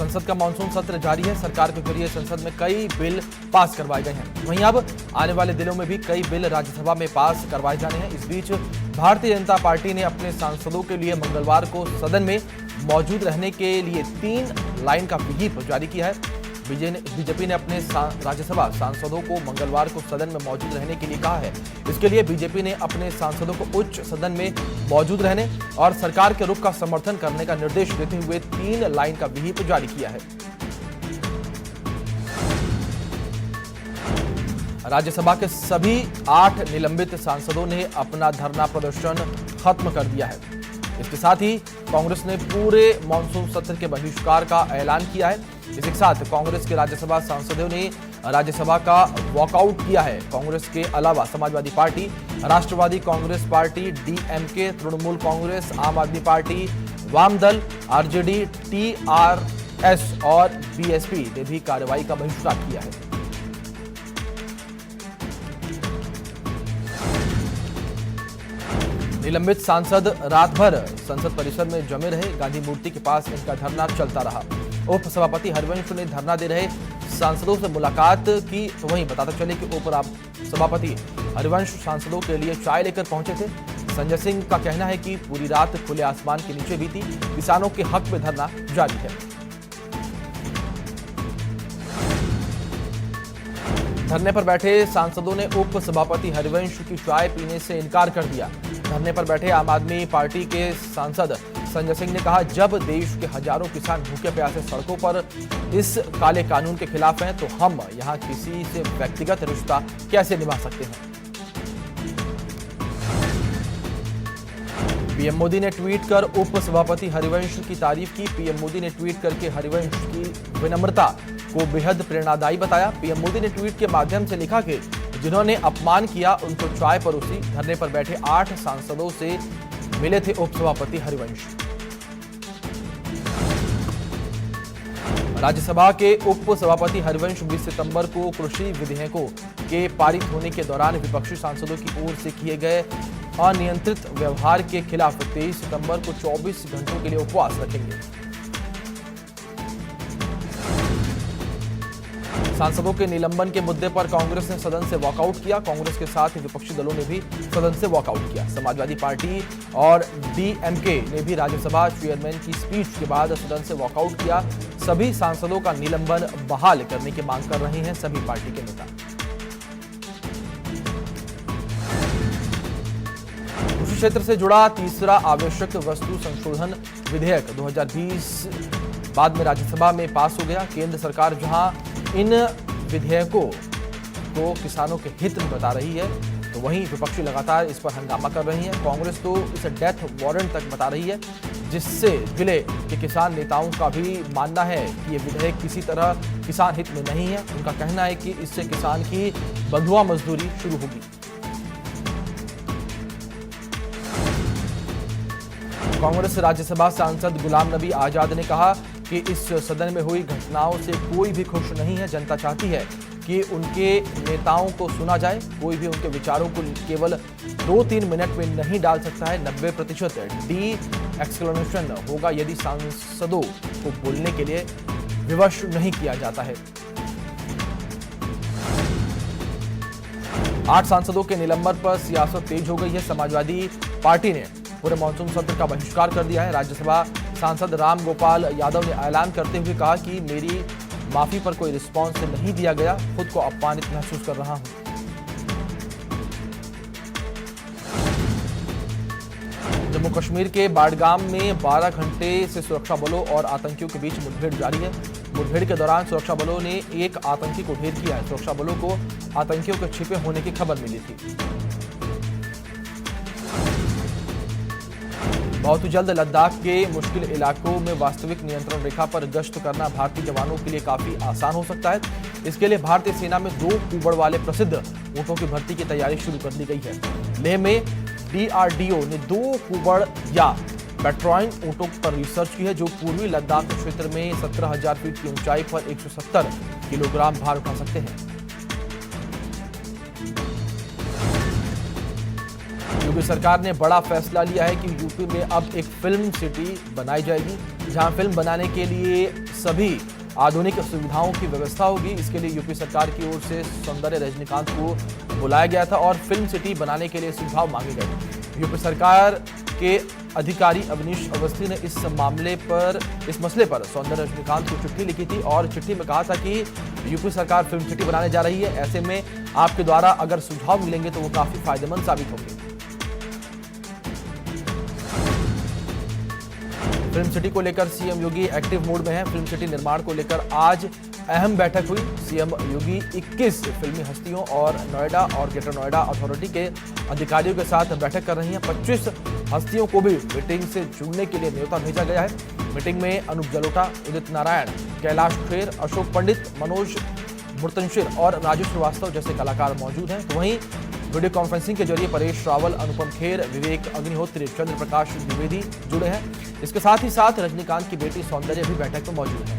संसद का मानसून सत्र जारी है। सरकार के जरिए संसद में कई बिल पास करवाए गए हैं। वहीं अब आने वाले दिनों में भी कई बिल राज्यसभा में पास करवाए जाने हैं। इस बीच भारतीय जनता पार्टी ने अपने सांसदों के लिए मंगलवार को सदन में मौजूद रहने के लिए 3 लाइन का व्हिप जारी किया है। बीजेपी ने अपने राज्यसभा सांसदों को मंगलवार को सदन में मौजूद रहने के लिए कहा है। इसके लिए बीजेपी ने अपने सांसदों को उच्च सदन में मौजूद रहने और सरकार के रुख का समर्थन करने का निर्देश देते हुए 3 लाइन का व्हिप जारी किया है। राज्यसभा के सभी 8 निलंबित सांसदों ने अपना धरना प्रदर्शन खत्म कर दिया है। इसके साथ ही कांग्रेस ने पूरे मानसून सत्र के बहिष्कार का ऐलान किया है। इसी के साथ कांग्रेस के राज्यसभा सांसदों ने राज्यसभा का वॉकआउट किया है। कांग्रेस के अलावा समाजवादी पार्टी, राष्ट्रवादी कांग्रेस पार्टी, डीएमके, तृणमूल कांग्रेस, आम आदमी पार्टी, वाम दल, आरजेडी, टीआरएस और बीएसपी ने भी कार्रवाई का बहिष्कार किया है। निलंबित सांसद रात भर संसद परिसर में जमे रहे। गांधी मूर्ति के पास इनका धरना चलता रहा। उप सभापति हरिवंश ने धरना दे रहे सांसदों से मुलाकात की। तो वहीं बताते चले कि उप सभापति हरिवंश सांसदों के लिए चाय लेकर पहुंचे थे। संजय सिंह का कहना है कि पूरी रात खुले आसमान के नीचे बीती। किसानों के हक में धरना जारी है। धरने पर बैठे सांसदों ने उप सभापति हरिवंश की चाय पीने से इनकार कर दिया। धरने पर बैठे आम आदमी पार्टी के सांसद संजय सिंह ने कहा, जब देश के हजारों किसान भूखे प्यासे सड़कों पर इस काले कानून के खिलाफ हैं, तो हम यहां किसी से व्यक्तिगत रिश्ता कैसे निभा सकते हैं। पीएम मोदी ने ट्वीट कर उप सभापति हरिवंश की तारीफ की। पीएम मोदी ने ट्वीट करके हरिवंश की विनम्रता को बेहद प्रेरणादायी बताया। पीएम मोदी ने ट्वीट के माध्यम से लिखा कि जिन्होंने अपमान किया उनको चाय परोसी। धरने पर बैठे 8 सांसदों से मिले थे उप सभापति हरिवंश। राज्यसभा के उप सभापति हरिवंश 20 सितंबर को कृषि विधेयकों के पारित होने के दौरान विपक्षी सांसदों की ओर से किए गए अनियंत्रित व्यवहार के खिलाफ 23 सितंबर को 24 घंटों के लिए उपवास रखेंगे। सांसदों के निलंबन के मुद्दे पर कांग्रेस ने सदन से वॉकआउट किया। कांग्रेस के साथ विपक्षी दलों ने भी सदन से वॉकआउट किया। समाजवादी पार्टी और डीएमके ने भी राज्यसभा चेयरमैन की स्पीच के बाद सदन से वॉकआउट किया। सभी सांसदों का निलंबन बहाल करने की मांग कर रहे हैं सभी पार्टी के नेता। कृषि क्षेत्र से जुड़ा तीसरा आवश्यक वस्तु संशोधन विधेयक 2020 बाद में राज्यसभा में पास हो गया। केंद्र सरकार जहां इन विधेयकों को किसानों के हित में बता रही है, तो वहीं विपक्षी लगातार इस पर हंगामा कर रही है। कांग्रेस तो इसे डेथ वारंट तक बता रही है, जिससे जिले के किसान नेताओं का भी मानना है कि ये विधेयक किसी तरह किसान हित में नहीं है। उनका कहना है कि इससे किसान की बंधुआ मजदूरी शुरू होगी। कांग्रेस राज्यसभा सांसद गुलाम नबी आजाद ने कहा कि इस सदन में हुई घटनाओं से कोई भी खुश नहीं है। जनता चाहती है कि उनके नेताओं को सुना जाए। कोई भी उनके विचारों को केवल 2-3 मिनट में नहीं डाल सकता है। 90% डी एक्सक्लेमेशन होगा यदि सांसदों को बोलने के लिए विवश नहीं किया जाता है। 8 सांसदों के निलंबन पर सियासत तेज हो गई है। समाजवादी पार्टी ने पूरे मानसून सत्र का बहिष्कार कर दिया है। राज्यसभा सांसद राम गोपाल यादव ने ऐलान करते हुए कहा कि मेरी माफी पर कोई रिस्पांस नहीं दिया गया, खुद को अपमानित महसूस कर रहा हूं। जम्मू कश्मीर के बाडगाम में 12 घंटे से सुरक्षा बलों और आतंकियों के बीच मुठभेड़ जारी है। मुठभेड़ के दौरान सुरक्षा बलों ने एक आतंकी को ढेर किया है। सुरक्षा बलों को आतंकियों के छिपे होने की खबर मिली थी। बहुत ही जल्द लद्दाख के मुश्किल इलाकों में वास्तविक नियंत्रण रेखा पर गश्त करना भारतीय जवानों के लिए काफी आसान हो सकता है। इसके लिए भारतीय सेना में 2 कुबड़ वाले प्रसिद्ध ऊंटों की भर्ती की तैयारी शुरू कर दी गई है। लेह में डीआरडीओ ने 2 कुबड़ या पेट्रॉइन ऊंटों पर रिसर्च की है, जो पूर्वी लद्दाख क्षेत्र में 17,000 फीट की ऊंचाई पर 170 किलोग्राम भार उठा सकते हैं। यूपी सरकार ने बड़ा फैसला लिया है कि यूपी में अब एक फिल्म सिटी बनाई जाएगी, जहां फिल्म बनाने के लिए सभी आधुनिक सुविधाओं की व्यवस्था होगी। इसके लिए यूपी सरकार की ओर से सौंदर्य रजनीकांत को बुलाया गया था और फिल्म सिटी बनाने के लिए सुझाव मांगे गए। यूपी सरकार के अधिकारी अवनीश अवस्थी ने इस मसले पर सौंदर्य रजनीकांत को चिट्ठी लिखी थी और चिट्ठी में कहा था कि यूपी सरकार फिल्म सिटी बनाने जा रही है, ऐसे में आपके द्वारा अगर सुझाव मिलेंगे तो वो काफी फायदेमंद साबित होंगे। फिल्म सिटी को लेकर सीएम योगी एक्टिव मोड में हैं। फिल्म सिटी निर्माण को लेकर आज अहम बैठक हुई। सीएम योगी 21 फिल्मी हस्तियों और नोएडा और ग्रेटर नोएडा अथॉरिटी के अधिकारियों के साथ बैठक कर रही हैं। 25 हस्तियों को भी मीटिंग से जुड़ने के लिए न्योता भेजा गया है। मीटिंग में अनूप जलोटा, उदित नारायण, कैलाश खेर, अशोक पंडित, मनोज मुर्तनशिर और राजू श्रीवास्तव जैसे कलाकार मौजूद हैं। तो वहीं वीडियो कॉन्फ्रेंसिंग के जरिए परेश रावल, अनुपम खेर, विवेक अग्निहोत्री, चंद्र प्रकाश द्विवेदी जुड़े हैं। इसके साथ ही साथ रजनीकांत की बेटी सौंदर्य भी बैठक में मौजूद है।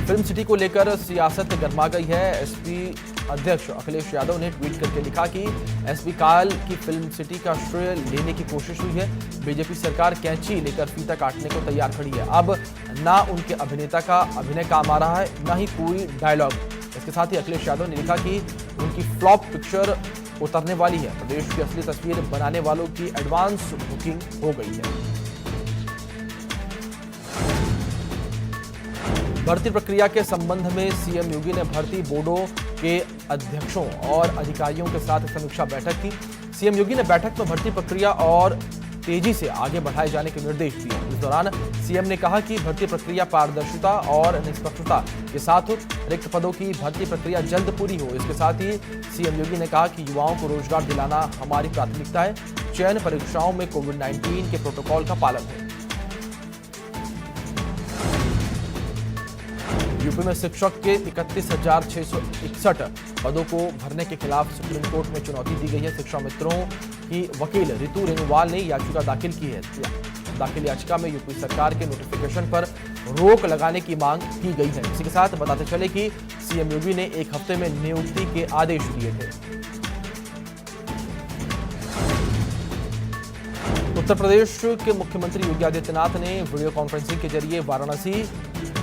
फिल्म सिटी को लेकर सियासत गरमा गई है। एसपी अध्यक्ष अखिलेश यादव ने ट्वीट करके लिखा कि एसपी काल की फिल्म सिटी का श्रेय लेने की कोशिश हुई है। बीजेपी सरकार कैंची लेकर फीता काटने को तैयार खड़ी है। अब ना उनके अभिनेता का अभिनय काम आ रहा है, ना ही कोई डायलॉग। इसके साथ ही अखिलेश यादव ने लिखा कि उनकी फ्लॉप पिक्चर उतरने वाली है। प्रदेश की असली तस्वीर बनाने वालों की एडवांस बुकिंग हो गई है। भर्ती प्रक्रिया के संबंध में सीएम योगी ने भर्ती बोर्डों के अध्यक्षों और अधिकारियों के साथ समीक्षा बैठक की। सीएम योगी ने बैठक में भर्ती प्रक्रिया और तेजी से आगे बढ़ाए जाने के निर्देश दिए। इस दौरान सीएम ने कहा कि भर्ती प्रक्रिया पारदर्शिता और निष्पक्षता के साथ रिक्त पदों की भर्ती प्रक्रिया जल्द पूरी हो। इसके साथ ही सीएम योगी ने कहा कि युवाओं को रोजगार दिलाना हमारी प्राथमिकता है। चयन परीक्षाओं में कोविड-19 के प्रोटोकॉल का पालन हो। यूपी में शिक्षक के 31,661 पदों को भरने के खिलाफ सुप्रीम कोर्ट में चुनौती दी गई है। शिक्षा मित्रों की वकील रितु रेणुवाल ने याचिका दाखिल की है। दाखिल याचिका में यूपी सरकार के नोटिफिकेशन पर रोक लगाने की मांग की गई है। इसी के साथ बताते चले कि सीएम योगी ने एक हफ्ते में नियुक्ति के आदेश दिए थे। उत्तर प्रदेश के मुख्यमंत्री योगी आदित्यनाथ ने वीडियो कॉन्फ्रेंसिंग के जरिए वाराणसी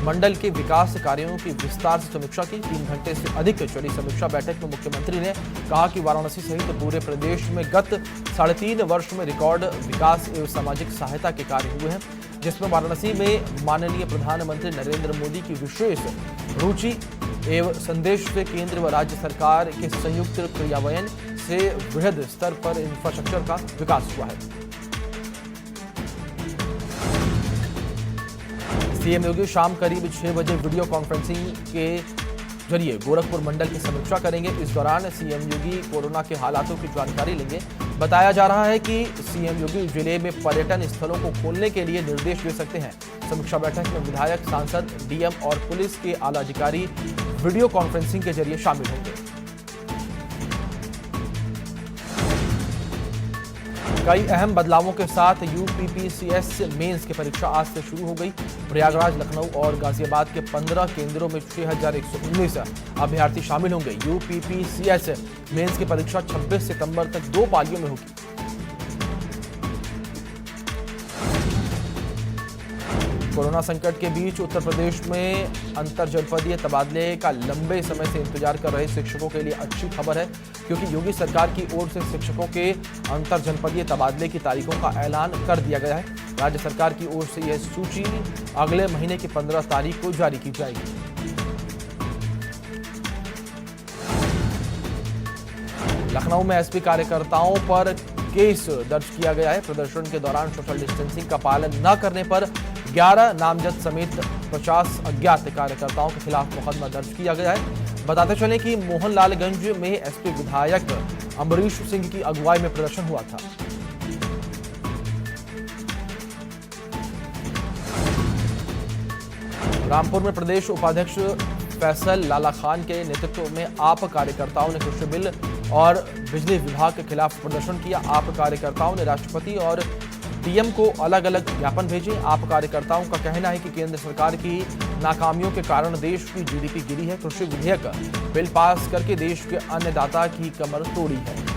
मंडल के विकास कार्यों की विस्तार से समीक्षा की। 3 घंटे से अधिक चली समीक्षा बैठक में मुख्यमंत्री ने कहा कि वाराणसी सहित पूरे प्रदेश में गत 3.5 वर्ष में रिकॉर्ड विकास एवं सामाजिक सहायता के कार्य हुए हैं, जिसमें वाराणसी में माननीय प्रधानमंत्री नरेंद्र मोदी की विशेष रुचि एवं संदेश से केंद्र व राज्य सरकार के संयुक्त क्रियान्वयन से वृहद स्तर पर इंफ्रास्ट्रक्चर का विकास हुआ है। सीएम योगी शाम करीब 6 बजे वीडियो कॉन्फ्रेंसिंग के जरिए गोरखपुर मंडल की समीक्षा करेंगे। इस दौरान सीएम योगी कोरोना के हालातों की जानकारी लेंगे। बताया जा रहा है कि सीएम योगी जिले में पर्यटन स्थलों को खोलने के लिए निर्देश दे सकते हैं। समीक्षा बैठक में विधायक, सांसद, डीएम और पुलिस के आला अधिकारी वीडियो कॉन्फ्रेंसिंग के जरिए शामिल होंगे। कई अहम बदलावों के साथ यूपीपीसीएस मेंस की परीक्षा आज से शुरू हो गई। प्रयागराज, लखनऊ और गाजियाबाद के 15 केंद्रों में 6,119 अभ्यर्थी शामिल होंगे। यूपीपीसीएस मेंस की परीक्षा 26 सितंबर तक 2 पालियों में होगी। कोरोना संकट के बीच उत्तर प्रदेश में अंतर जनपदीय तबादले का लंबे समय से इंतजार कर रहे शिक्षकों के लिए अच्छी खबर है, क्योंकि योगी सरकार की ओर से शिक्षकों के अंतर जनपदीय तबादले की तारीखों का ऐलान कर दिया गया है। राज्य सरकार की ओर से यह सूची अगले महीने की 15 तारीख को जारी की जाएगी। लखनऊ में एसपी कार्यकर्ताओं पर केस दर्ज किया गया है। प्रदर्शन के दौरान सोशल डिस्टेंसिंग का पालन न करने पर 11 नामजद समेत 50 अज्ञात कार्यकर्ताओं के खिलाफ मुकदमा दर्ज किया गया है। बताते चलें कि मोहनलालगंज में एसपी विधायक अमरीश सिंह की अगुवाई में प्रदर्शन हुआ था। रामपुर में प्रदेश उपाध्यक्ष फैसल लाला खान के नेतृत्व में आप कार्यकर्ताओं ने कृषि बिल और बिजली विभाग के खिलाफ प्रदर्शन किया। आप कार्यकर्ताओं ने राष्ट्रपति और डीएम को अलग अलग ज्ञापन भेजे। आप कार्यकर्ताओं का कहना है कि केंद्र सरकार की नाकामियों के कारण देश की जीडीपी गिरी है। कृषि विधेयक बिल पास करके देश के अन्नदाता की कमर तोड़ी है।